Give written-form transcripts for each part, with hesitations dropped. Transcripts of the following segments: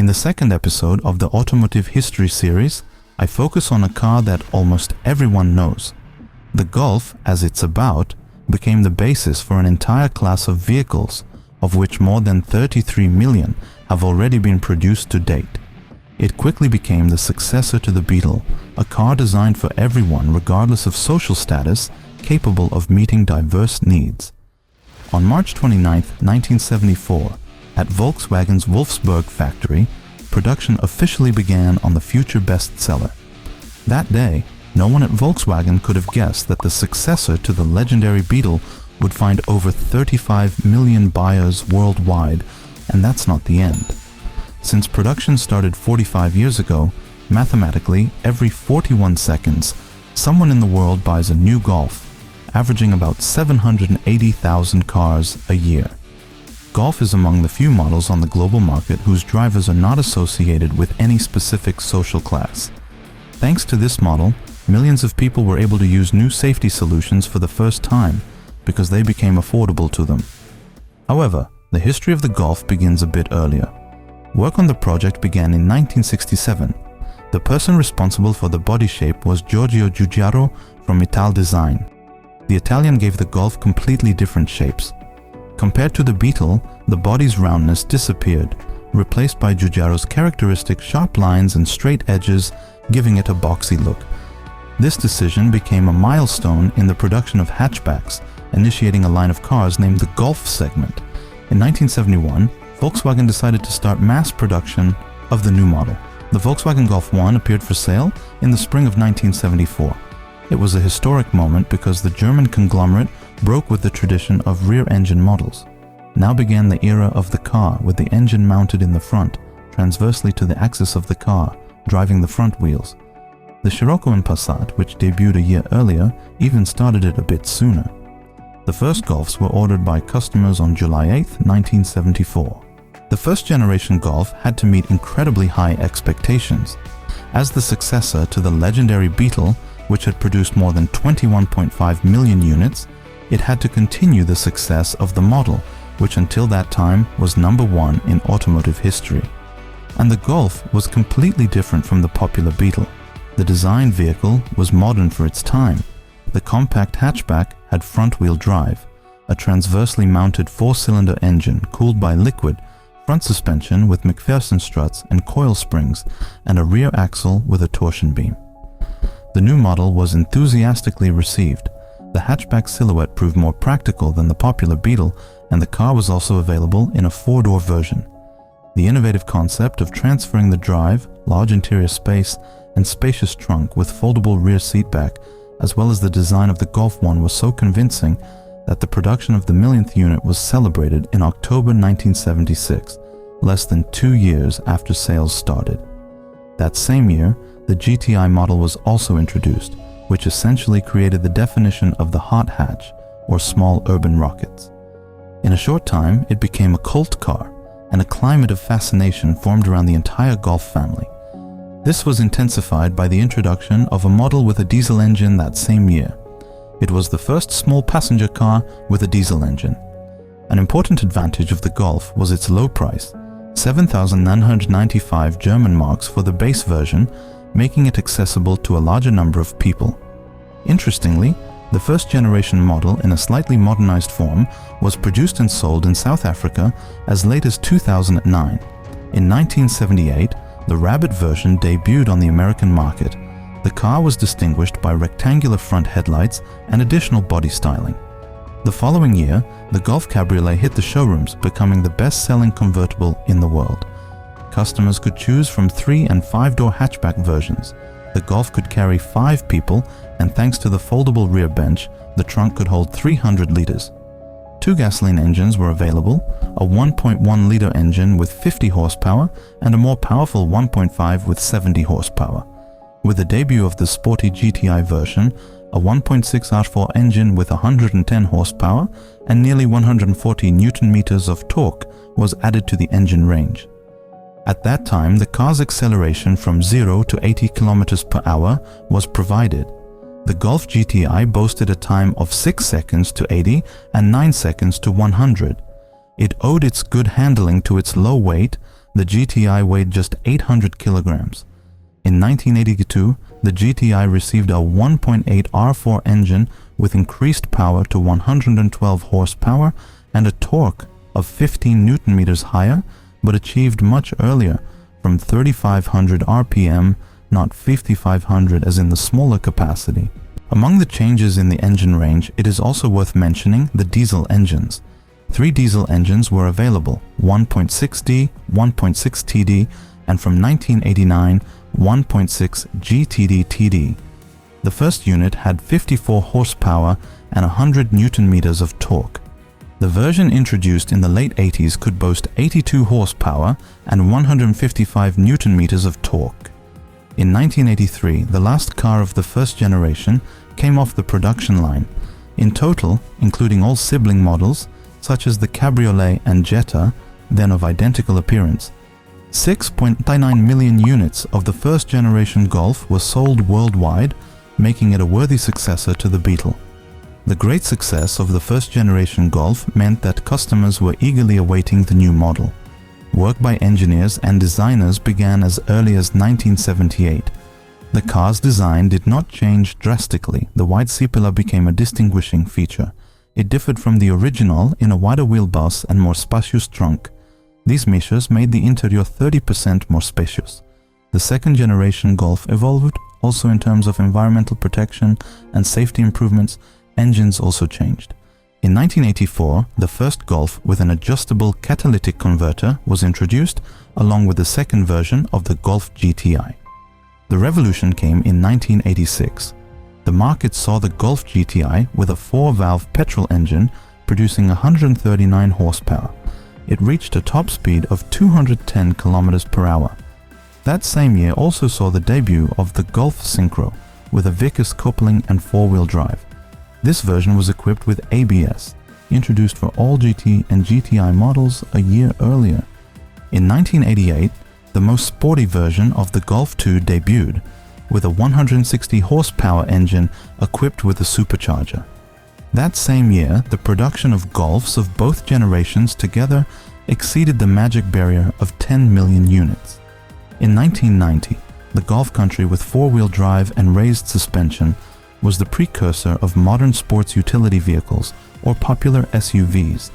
the second episode of the Automotive History series, I focus on a car that almost everyone knows. The Golf, as it's about, became the basis for an entire class of vehicles, of which more than 33 million have already been produced to date. It quickly became the successor to the Beetle, a car designed for everyone regardless of social status, capable of meeting diverse needs. On March 29, 1974, at Volkswagen's Wolfsburg factory, production officially began on the future Bestseller. That day, no one at Volkswagen could have guessed that the successor to the legendary Beetle would find over 35 million buyers worldwide, and that's not the end. Since production started 45 years ago, mathematically, every 41 seconds, someone in the world buys a new Golf, averaging about 780,000 cars a year. Golf is among the few models on the global market whose drivers are not associated with any specific social class. Thanks to this model, millions of people were able to use new safety solutions for the first time because they became affordable to them. However, the history of the Golf begins a bit earlier. Work on the project began in 1967. The person responsible for the body shape was Giorgio Giugiaro from Ital Design. The Italian gave the Golf completely different shapes. Compared to the Beetle, the body's roundness disappeared, replaced by Giugiaro's characteristic sharp lines and straight edges, giving it a boxy look. This decision became a milestone in the production of hatchbacks, initiating a line of cars named the Golf segment. In 1971, Volkswagen decided to start mass production of the new model. The Volkswagen Golf 1 appeared for sale in the spring of 1974. It was a historic moment because the German conglomerate broke with the tradition of rear-engine models. Now began the era of the car with the engine mounted in the front, transversely to the axis of the car, driving the front wheels. The Scirocco and Passat, which debuted a year earlier, even started it a bit sooner. The first Golfs were ordered by customers on July 8, 1974. The first-generation Golf had to meet incredibly high expectations. As the successor to the legendary Beetle, which had produced more than 21.5 million units, it had to continue the success of the model, which until that time was #1 in automotive history. And the Golf was completely different from the popular Beetle. The design vehicle was modern for its time. The compact hatchback had front-wheel drive, a transversely mounted 4-cylinder engine cooled by liquid, front suspension with McPherson struts and coil springs, and a rear axle with a torsion beam. The new model was enthusiastically received. The hatchback silhouette proved more practical than the popular Beetle, and the car was also available in a 4-door version. The innovative concept of transferring the drive, large interior space, and spacious trunk with foldable rear seat back, as well as the design of the Golf 1 was so convincing that the production of the millionth unit was celebrated in October 1976, less than 2 years after sales started. That same year, the GTI model was also introduced, which essentially created the definition of the hot hatch, or small urban rockets. In a short time, it became a cult car, and a climate of fascination formed around the entire Golf family. This was intensified by the introduction of a model with a diesel engine that same year. It was the first small passenger car with a diesel engine. An important advantage of the Golf was its low price, 7,995 German marks for the base version, making it accessible to a larger number of people. Interestingly, the first-generation model in a slightly modernized form was produced and sold in South Africa as late as 2009. In 1978, the Rabbit version debuted on the American market. The car was distinguished by rectangular front headlights and additional body styling. The following year, the Golf Cabriolet hit the showrooms, becoming the best-selling convertible in the world. Customers could choose from 3- and 5-door hatchback versions. The Golf could carry 5 people, and thanks to the foldable rear bench, the trunk could hold 300 liters. 2 gasoline engines were available, a 1.1-liter engine with 50 horsepower and a more powerful 1.5 with 70 horsepower. With the debut of the sporty GTI version, a 1.6 R4 engine with 110 horsepower and nearly 140 Newton-meters of torque was added to the engine range. At that time, the car's acceleration from 0 to 80 km per hour was provided. The Golf GTI boasted a time of 6 seconds to 80 and 9 seconds to 100. It owed its good handling to its low weight, the GTI weighed just 800 kilograms. In 1982, the GTI received a 1.8 R4 engine with increased power to 112 horsepower and a torque of 15 Newton meters higher, but achieved much earlier from 3,500 RPM, not 5,500 as in the smaller capacity. Among the changes in the engine range, it is also worth mentioning the diesel engines. 3 diesel engines were available, 1.6D, 1.6TD, and from 1989, 1.6 GTD-TD. The first unit had 54 horsepower and 100 Newton meters of torque. The version introduced in the late 80s could boast 82 horsepower and 155 Newton meters of torque. In 1983, the last car of the first generation came off the production line. In total, including all sibling models, such as the Cabriolet and Jetta, then of identical appearance, 6.99 million units of the first generation Golf were sold worldwide, making it a worthy successor to the Beetle. The great success of the first generation Golf meant that customers were eagerly awaiting the new model. Work by engineers and designers began as early as 1978. The car's design did not change drastically. The wide C-pillar became a distinguishing feature. It differed from the original in a wider wheelbase and more spacious trunk. These measures made the interior 30% more spacious. The second generation Golf evolved also in terms of environmental protection and safety improvements. Engines also changed. In 1984, the first Golf with an adjustable catalytic converter was introduced, along with the second version of the Golf GTI. The revolution came in 1986. The market saw the Golf GTI with a 4-valve petrol engine producing 139 horsepower. It reached a top speed of 210 kilometers per hour. That same year also saw the debut of the Golf Synchro with a Vickers coupling and 4-wheel drive. This version was equipped with ABS, introduced for all GT and GTI models a year earlier. In 1988, the most sporty version of the Golf 2 debuted, with a 160 horsepower engine equipped with a supercharger. That same year, the production of Golfs of both generations together exceeded the magic barrier of 10 million units. In 1990, the Golf Country with 4-wheel drive and raised suspension was the precursor of modern sports utility vehicles, or popular SUVs.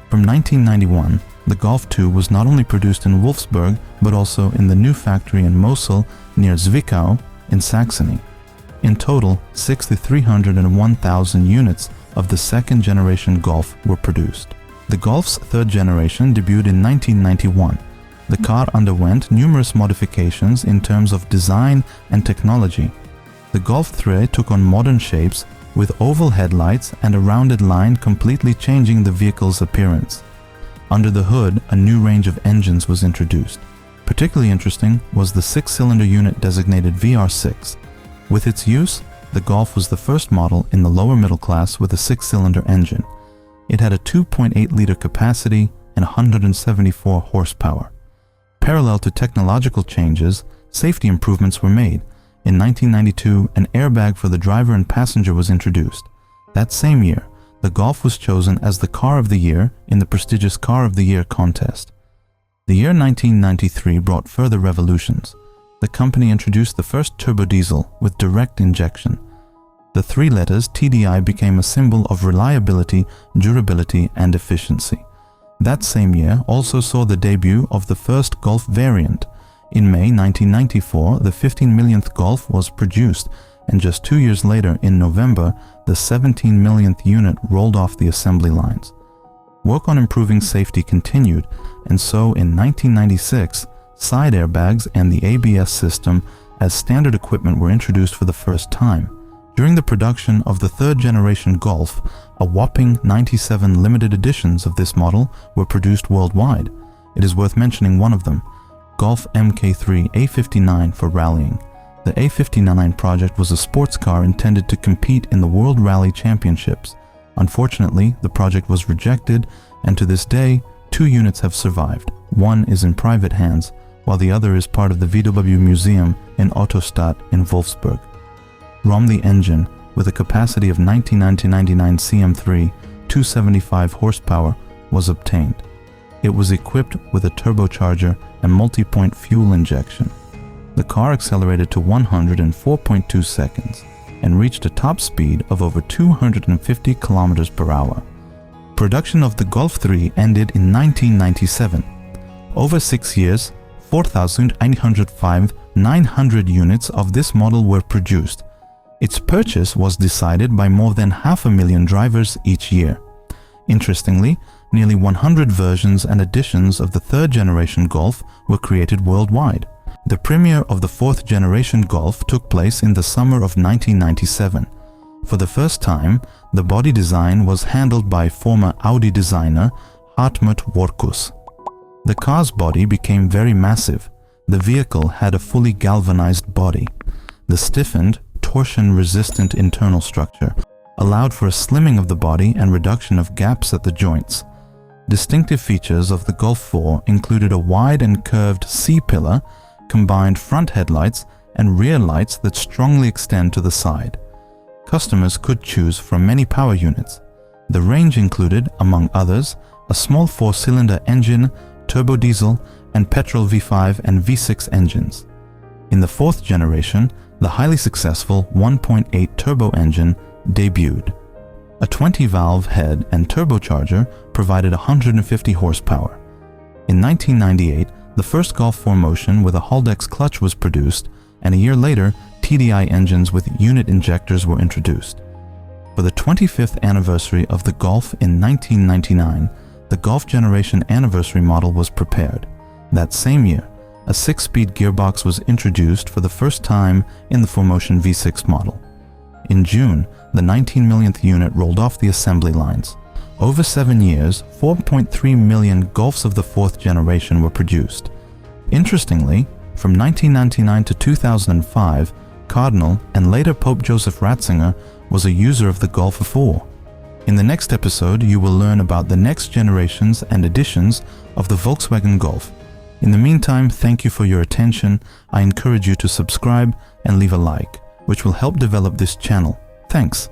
From 1991, the Golf 2 was not only produced in Wolfsburg, but also in the new factory in Mosel near Zwickau in Saxony. In total, 6,301,000 units of the second generation Golf were produced. The Golf's third generation debuted in 1991. The car underwent numerous modifications in terms of design and technology. The Golf 3 took on modern shapes with oval headlights and a rounded line, completely changing the vehicle's appearance. Under the hood, a new range of engines was introduced. Particularly interesting was the 6-cylinder unit designated VR6. With its use, the Golf was the first model in the lower middle class with a 6-cylinder engine. It had a 2.8-liter capacity and 174 horsepower. Parallel to technological changes, safety improvements were made. In 1992, an airbag for the driver and passenger was introduced. That same year, the Golf was chosen as the Car of the Year in the prestigious Car of the Year contest. The year 1993 brought further revolutions. The company introduced the first turbo diesel with direct injection. The 3 letters TDI became a symbol of reliability, durability, and efficiency. That same year also saw the debut of the first Golf variant. In May 1994, the 15 millionth Golf was produced, and just 2 years later, in November, the 17 millionth unit rolled off the assembly lines. Work on improving safety continued, and so in 1996, side airbags and the ABS system as standard equipment were introduced for the first time. During the production of the third generation Golf, a whopping 97 limited editions of this model were produced worldwide. It is worth mentioning one of them, Golf MK3 A59 for rallying. The A59 project was a sports car intended to compete in the World Rally Championships. Unfortunately, the project was rejected, and to this day, 2 units have survived. One is in private hands, while the other is part of the VW Museum in Autostadt in Wolfsburg. Romley engine, with a capacity of 99 to 99 cm3, 275 horsepower, was obtained. It was equipped with a turbocharger and multi-point fuel injection. The car accelerated to 100 in 4.2 seconds and reached a top speed of over 250 kilometers per hour. Production of the Golf 3 ended in 1997. Over 6 years, 4,905 units of this model were produced. Its purchase was decided by more than 500,000 drivers each year. Interestingly, nearly 100 versions and editions of the third generation Golf were created worldwide. The premiere of the fourth generation Golf took place in the summer of 1997. For the first time, the body design was handled by former Audi designer Hartmut Workus. The car's body became very massive. The vehicle had a fully galvanized body. The stiffened, torsion-resistant internal structure allowed for a slimming of the body and reduction of gaps at the joints. Distinctive features of the Golf 4 included a wide and curved C-pillar, combined front headlights and rear lights that strongly extend to the side. Customers could choose from many power units. The range included, among others, a small 4-cylinder engine, turbo diesel, and petrol V5 and V6 engines. In the fourth generation, the highly successful 1.8 turbo engine debuted. A 20-valve head and turbocharger provided 150 horsepower. In 1998, the first Golf 4Motion with a Haldex clutch was produced, and a year later, TDI engines with unit injectors were introduced. For the 25th anniversary of the Golf in 1999, the Golf Generation Anniversary model was prepared. That same year, a 6-speed gearbox was introduced for the first time in the 4Motion V6 model. In June, the 19 millionth unit rolled off the assembly lines. Over 7 years, 4.3 million Golfs of the fourth generation were produced. Interestingly, from 1999 to 2005, Cardinal and later Pope Joseph Ratzinger was a user of the Golf 4. In the next episode, you will learn about the next generations and editions of the Volkswagen Golf. In the meantime, thank you for your attention. I encourage you to subscribe and leave a like, which will help develop this channel. Thanks.